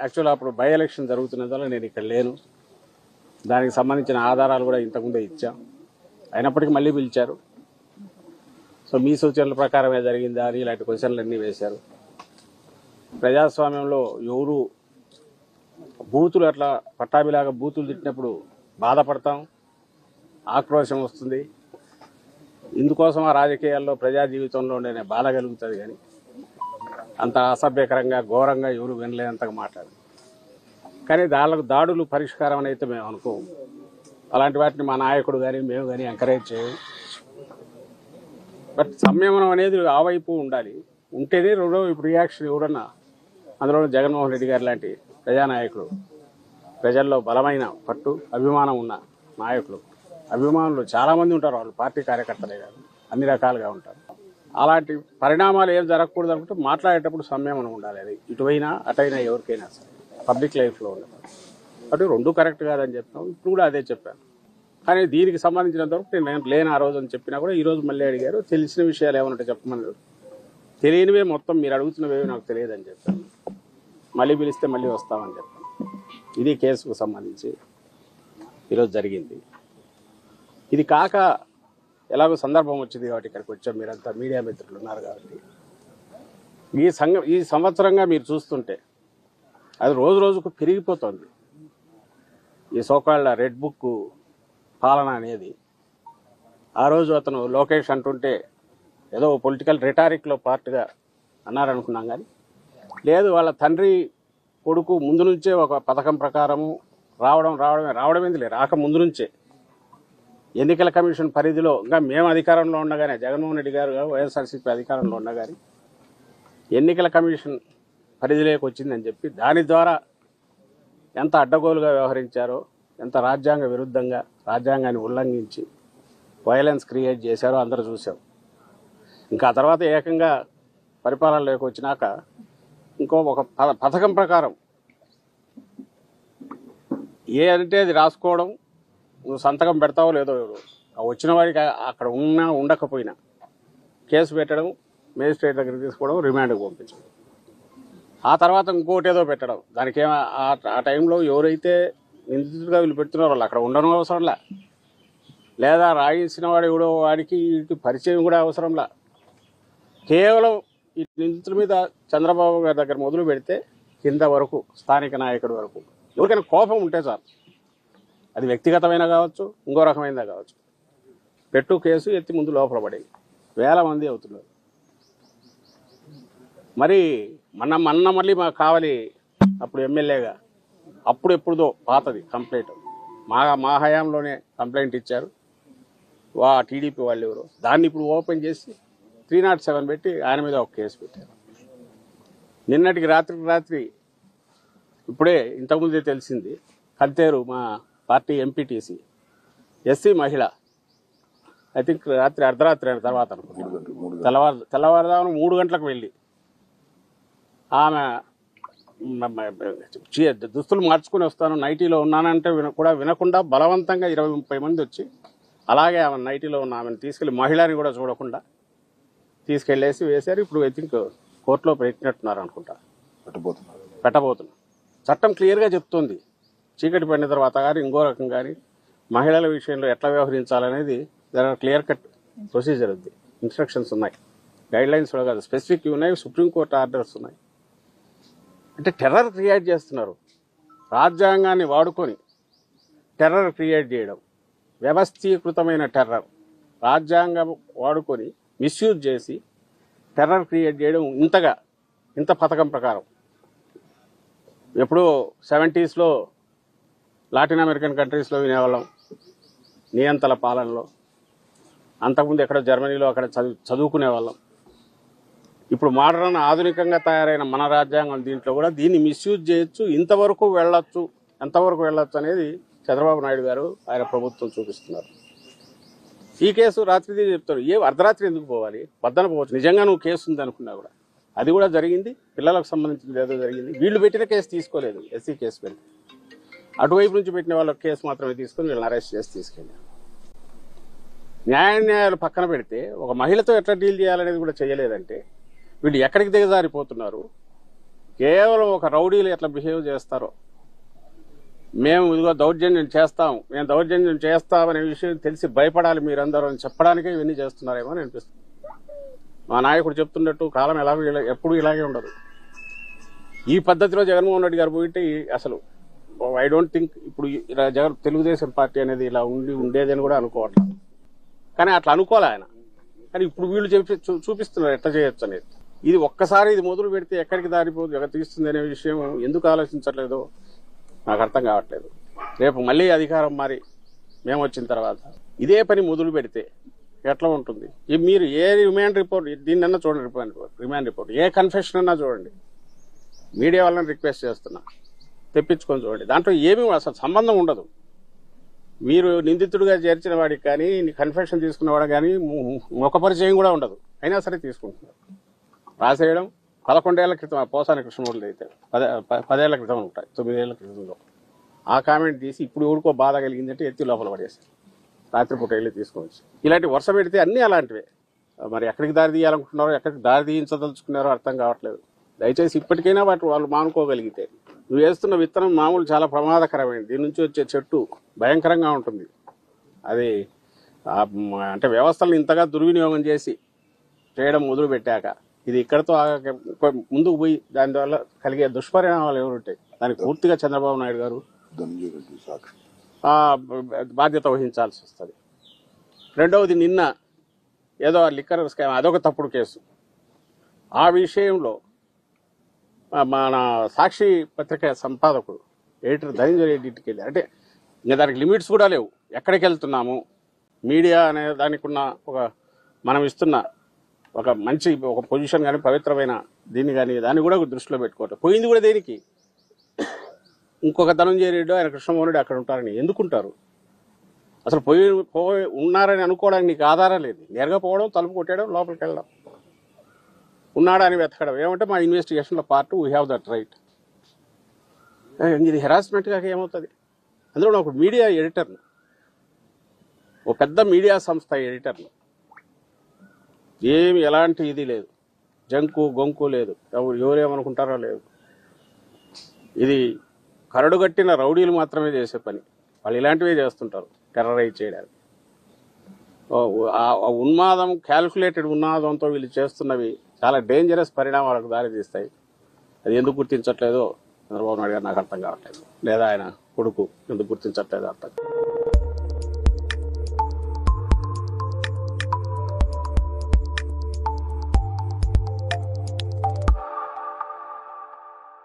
Actual అప్పుడు by election జరుగుతున్నందువల్ల నేను ఇక్కడ లేను. దానికి సంబంధించిన ఆధారాలు కూడా ఇంతకుముందే ఇచ్చాం. అయినప్పటికీ మళ్ళీ పిలిచారు. సో మీ సూచనల ప్రకారమే జరిగిందా అని ఇలాంటి క్వశ్చన్లు అన్నీ వేశారు. ప్రజాస్వామ్యంలో ఎవరు బూతులు అట్లా పట్టాభిలాగా బూతులు తిట్టినప్పుడు బాధపడతాం, ఆక్రోశం వస్తుంది. ఇందుకోసం ఆ రాజకీయాల్లో ప్రజా జీవితంలో ఉండే బాధ కలుగుతుంది. కానీ అంత అసభ్యకరంగా ఘోరంగా ఎవరు వినలేనంతగా మాట్లాడు. కానీ దాడులు పరిష్కారం అని అయితే మేము అనుకోము. అలాంటి వాటిని మా నాయకుడు కానీ మేము కానీ ఎంకరేజ్ చేయము. బట్ సంయమనం అనేది ఆ వైపు ఉండాలి. ఉంటేనే రెండో ఇప్పుడు రియాక్షన్ ఎవరన్నా, అందులో జగన్మోహన్ రెడ్డి గారు లాంటి ప్రజానాయకుడు, ప్రజల్లో బలమైన పట్టు అభిమానం ఉన్న నాయకులు, అభిమానులు చాలామంది ఉంటారు. వాళ్ళు పార్టీ కార్యకర్తలే కాదు, అన్ని రకాలుగా ఉంటారు. అలాంటి పరిణామాలు ఏం జరగకూడదు అనుకుంటే మాట్లాడేటప్పుడు సంయమనం ఉండాలి. అది ఇటువైనా అటైనా ఎవరికైనా సరే పబ్లిక్ లైఫ్లో ఉండదు. అటు రెండు కరెక్ట్ కాదని చెప్తాం. ఇప్పుడు కూడా అదే చెప్పాను. కానీ దీనికి సంబంధించినంతవరకు నేను లేని ఆ రోజు అని చెప్పినా కూడా ఈరోజు మళ్ళీ అడిగారు. తెలిసిన విషయాలు ఏమన్నట్టు చెప్పమన్నారు. తెలియనివే మొత్తం మీరు అడుగుతున్నవేవి నాకు తెలియదని చెప్పాను. మళ్ళీ పిలిస్తే మళ్ళీ వస్తామని చెప్పాను. ఇది కేసుకు సంబంధించి ఈరోజు జరిగింది. ఇది కాక ఎలాగో సందర్భం వచ్చింది కాబట్టి ఇక్కడికి వచ్చాం. మీరంతా మీడియా మిత్రులు ఉన్నారు కాబట్టి ఈ సంవత్సరంగా మీరు చూస్తుంటే అది రోజు రోజుకు పెరిగిపోతుంది. ఈ సోకాళ్ళ రెడ్ బుక్ పాలన అనేది. ఆ రోజు అతను లోకేష్ అంటుంటే ఏదో పొలిటికల్ రిటారిక్లో పార్ట్గా అన్నారనుకున్నాం. కానీ లేదు, వాళ్ళ తండ్రి కొడుకు ముందు నుంచే ఒక పథకం ప్రకారము రావడమేంది లేదు, రాక ముందు నుంచే ఎన్నికల కమిషన్ పరిధిలో ఇంకా మేము అధికారంలో ఉండగానే, జగన్మోహన్ రెడ్డి గారు వైఎస్ఆర్సీపీ అధికారంలో ఉండగానే ఎన్నికల కమిషన్ పరిధిలోకి వచ్చిందని చెప్పి దాని ద్వారా ఎంత అడ్డగోలుగా వ్యవహరించారో, ఎంత రాజ్యాంగ విరుద్ధంగా రాజ్యాంగాన్ని ఉల్లంఘించి వైలెన్స్ క్రియేట్ చేశారో అందరూ చూసాం. ఇంకా ఆ తర్వాత ఏకంగా పరిపాలనలోకి వచ్చినాక ఇంకో ఒక పథకం ప్రకారం ఏ అంటే అది రాసుకోవడం, నువ్వు సంతకం పెడతావో లేదో, వచ్చిన వాడికి అక్కడ ఉన్నా ఉండకపోయినా కేసు పెట్టడం, మేజిస్ట్రేట్ దగ్గరికి తీసుకోవడం, రిమాండ్కి పంపించడం. ఆ తర్వాత ఇంకోటి ఏదో పెట్టడం. దానికి ఆ టైంలో ఎవరైతే నిందితుడిగా వీళ్ళు పెడుతున్నారో వాళ్ళు అక్కడ ఉండడం అవసరంలా, లేదా రాయించిన వాడు ఎవడో వాడికి పరిచయం కూడా అవసరంలా. కేవలం ఈ నిందితుల మీద చంద్రబాబు గారి దగ్గర మొదలు పెడితే కింద వరకు స్థానిక నాయకుడి వరకు ఎవరికైనా కోపం ఉంటే చాలు. అది వ్యక్తిగతమైన కావచ్చు, ఇంకో రకమైనదా కావచ్చు. పెట్టు కేసు ఎత్తి ముందు లోపల పడి వేల మంది అవుతున్నారు. మరి మొన్న మళ్ళీ మాకు కావాలి అప్పుడు ఎమ్మెల్యేగా, అప్పుడు ఎప్పుడుదో పాతది కంప్లైంట్, మా హయాంలోనే కంప్లైంట్ ఇచ్చారు టీడీపీ వాళ్ళు ఎవరు. దాన్ని ఇప్పుడు ఓపెన్ చేసి 307 పెట్టి ఆయన మీద ఒక కేసు పెట్టారు. నిన్నటికి రాత్రి ఇప్పుడే ఇంతకుముందే తెలిసింది, కంతేరు మా పార్టీ ఎంపీటీసీ ఎస్సీ మహిళ, ఐ థింక్ రాత్రి అర్ధరాత్రి అయిన తర్వాత అనుకుంటున్నాను, తెల్లవారుదామున 3 గంటలకు వెళ్ళి ఆమె దుస్తులు మార్చుకుని వస్తాను, నైటీలో ఉన్నానంటే కూడా వినకుండా బలవంతంగా 20-30 మంది వచ్చి అలాగే ఆమె నైటీలో ఉన్న ఆమెను తీసుకెళ్లి, మహిళని కూడా చూడకుండా తీసుకెళ్లేసి వేశారు. ఇప్పుడు ఐ థింక్ కోర్టులో పెట్టినట్టున్నారు అనుకుంటా, పెట్టబోతున్నారు. చట్టం క్లియర్గా చెప్తుంది, చీకటి పడిన తర్వాత కానీ ఇంకో రకం కానీ మహిళల విషయంలో ఎట్లా వ్యవహరించాలనేది క్లియర్ కట్ ప్రొసీజర్ ఉంది, ఇన్స్ట్రక్షన్స్ ఉన్నాయి, గైడ్ లైన్స్ కూడా కాదు, స్పెసిఫిక్ ఉన్నాయి, సుప్రీంకోర్టు ఆర్డర్స్ ఉన్నాయి. అంటే టెర్రర్ క్రియేట్ చేస్తున్నారు. రాజ్యాంగాన్ని వాడుకొని టెర్రర్ క్రియేట్ చేయడం, వ్యవస్థీకృతమైన టెర్రర్, రాజ్యాంగం వాడుకొని మిస్యూజ్ చేసి టెర్రర్ క్రియేట్ చేయడం ఇంత పథకం ప్రకారం. ఎప్పుడో 70s లాటిన్ అమెరికన్ కంట్రీస్లో వినేవాళ్ళం నియంతల పాలనలో. అంతకుముందు ఎక్కడ జర్మనీలో అక్కడ చదువుకునే వాళ్ళం. ఇప్పుడు మోడర్న్ ఆధునికంగా తయారైన మన రాజ్యాంగం దీంట్లో కూడా దీన్ని మిస్యూజ్ చేయొచ్చు, ఎంతవరకు వెళ్ళొచ్చు అనేది చంద్రబాబు నాయుడు గారు ఆయన ప్రభుత్వం చూపిస్తున్నారు. ఈ కేసు రాత్రిది చెప్తారు, అర్ధరాత్రి ఎందుకు పోవాలి, పొద్దున పోవచ్చు. నిజంగా నువ్వు కేసు ఉంది అనుకున్నా కూడా అది కూడా జరిగింది, పిల్లలకు సంబంధించింది ఏదో జరిగింది. వీళ్ళు పెట్టిన కేసు తీసుకోలేదు, ఎస్సీ కేసు పెట్టి అటువైపు నుంచి పెట్టిన వాళ్ళ కేసు మాత్రమే తీసుకుని వీళ్ళని అరెస్ట్ చేసి తీసుకెళ్ళారు. న్యాయాలు పక్కన పెడితే ఒక మహిళతో ఎట్లా డీల్ చేయాలనేది కూడా చేయలేదంటే వీళ్ళు ఎక్కడికి దిగజారిపోతున్నారు. కేవలం ఒక రౌడీలు ఎట్లా బిహేవ్ చేస్తారో, మేము ఇదిగో దౌర్జన్యం చేస్తాం, మేము దౌర్జన్యం చేస్తామనే విషయం తెలిసి భయపడాలి మీరందరూ అని చెప్పడానికే ఇవన్నీ చేస్తున్నారేమో అని అనిపిస్తుంది. మా నాయకుడు చెప్తున్నట్టు కాలం ఎప్పుడు ఇలాగే ఉండదు. ఈ పద్ధతిలో జగన్మోహన్ రెడ్డి గారు పోయింటే అసలు ఐ డోంట్ థింక్ ఇప్పుడు తెలుగుదేశం పార్టీ అనేది ఇలా ఉండేదని కూడా అనుకోవట్లేదు. కానీ అట్లా అనుకోలే ఆయన. కానీ ఇప్పుడు వీళ్ళు చూపిస్తున్నారు ఎట్లా చేయొచ్చు అనేది. ఇది ఒక్కసారి ఇది మొదలు పెడితే ఎక్కడికి దారిపోదు తీస్తుంది అనే విషయం ఎందుకు ఆలోచించట్లేదో నాకు అర్థం కావట్లేదు. రేపు మళ్ళీ అధికారం మారి మేము వచ్చిన తర్వాత ఇదే పని మొదలు పెడితే ఎట్లా ఉంటుంది? మీరు ఏ రిమాండ్ రిపోర్ట్ దీన్నన్నా చూడండి, రిమాండ్ రిపోర్ట్ ఏ కన్ఫెషన్ అన్నా చూడండి. మీడియా వాళ్ళని రిక్వెస్ట్ చేస్తున్నా, తెప్పించుకొని చూడండి. దాంట్లో ఏమీ అసలు సంబంధం ఉండదు. మీరు నిందితుడిగా చేర్చిన వాడికి కానీ కన్ఫెషన్ తీసుకున్నవాడు కానీ ముఖ పరిచయం కూడా ఉండదు, అయినా సరే తీసుకుంటున్నారు. రాసేయడం 11 ఏళ్ల క్రితం పోసాని కృష్ణమూర్తి అయితే 10 ఏళ్ల క్రితం ఉంటాయి, 9 ఏళ్ల క్రితంలో ఆ కామెంట్ తీసి ఇప్పుడు ఎవరికో బాధ కలిగిందంటే ఎత్తి లోపల పడేస్తారు, రాత్రిపూట వెళ్ళి తీసుకోవచ్చు. ఇలాంటి వరుస పెడితే అన్నీ అలాంటివే. మరి ఎక్కడికి దారి తీయాలనుకుంటున్నారో, ఎక్కడికి దారి తీయించదలుచుకున్నారో అర్థం కావట్లేదు. దయచేసి ఇప్పటికైనా వాళ్ళు మానుకోగలిగితే. నువ్వు వేస్తున్న విత్తనం మామూలు చాలా ప్రమాదకరమైనది. దీని నుంచి వచ్చే చెట్టు భయంకరంగా ఉంటుంది. అది అంటే వ్యవస్థలను ఇంతగా దుర్వినియోగం చేసి చేయడం మొదలు పెట్టాక ఇది ఇక్కడతో ముందుకు పోయి దానివల్ల కలిగే దుష్పరిణామాలు ఎవరుంటాయి దానికి పూర్తిగా చంద్రబాబు నాయుడు గారు బాధ్యత వహించాల్సి వస్తుంది. రెండవది, నిన్న ఏదో లిక్కర్ స్కామ్ అదొక తప్పుడు కేసు. ఆ విషయంలో మన సాక్షి పత్రిక సంపాదకుడు ఎడిటర్ ధనంజయ రెడ్డి ఇంటికి వెళ్ళి, అంటే ఇంకా దానికి లిమిట్స్ కూడా లేవు. ఎక్కడికి వెళ్తున్నాము, మీడియా అనే దానికి ఉన్న మనం ఇస్తున్న ఒక మంచి ఒక పొజిషన్ కానీ పవిత్రమైన దీన్ని కానీ దాన్ని కూడా దృష్టిలో పెట్టుకోవటం. పోయింది కూడా దేనికి? ఇంకొక ధనంజయ రెడ్డి ఆయన కృష్ణమోహన్ రెడ్డి అక్కడ ఉంటారని. ఎందుకుంటారు? అసలు ఉన్నారని అనుకోవడానికి నీకు ఆధారం లేదు. నేరుగా పోవడం, తలుపు కొట్టేయడం, లోపలికి వెళ్ళడం, ఉన్నాడా అని వెతకడం. ఏమంటే మా ఇన్వెస్టిగేషన్లో part we have that right. ఇది హెరాస్మెంట్గా ఏమవుతుంది? అందులో ఒక మీడియా ఎడిటర్ను, ఓ పెద్ద మీడియా సంస్థ ఎడిటర్ను, ఏమి ఎలాంటి ఇది లేదు, జంకు గొంకు లేదు, ఎవరేమనుకుంటారో లేదు. ఇది కరడుగట్టిన రౌడీలు మాత్రమే చేసే పని. వాళ్ళు ఇలాంటివే చేస్తుంటారు, టెర్రరైజ్ చేయడానికి. ఉన్మాదం, క్యాల్కులేటెడ్ ఉన్మాదంతో వీళ్ళు చేస్తున్నవి చాలా డేంజరస్ పరిణామాలకు దారితీస్తాయి. అది ఎందుకు గుర్తించట్లేదో చంద్రబాబు నాయుడు గారు నాకు అర్థం కావట్లేదు, లేదా ఆయన కొడుకు ఎందుకు గుర్తించట్లేదో అర్థం.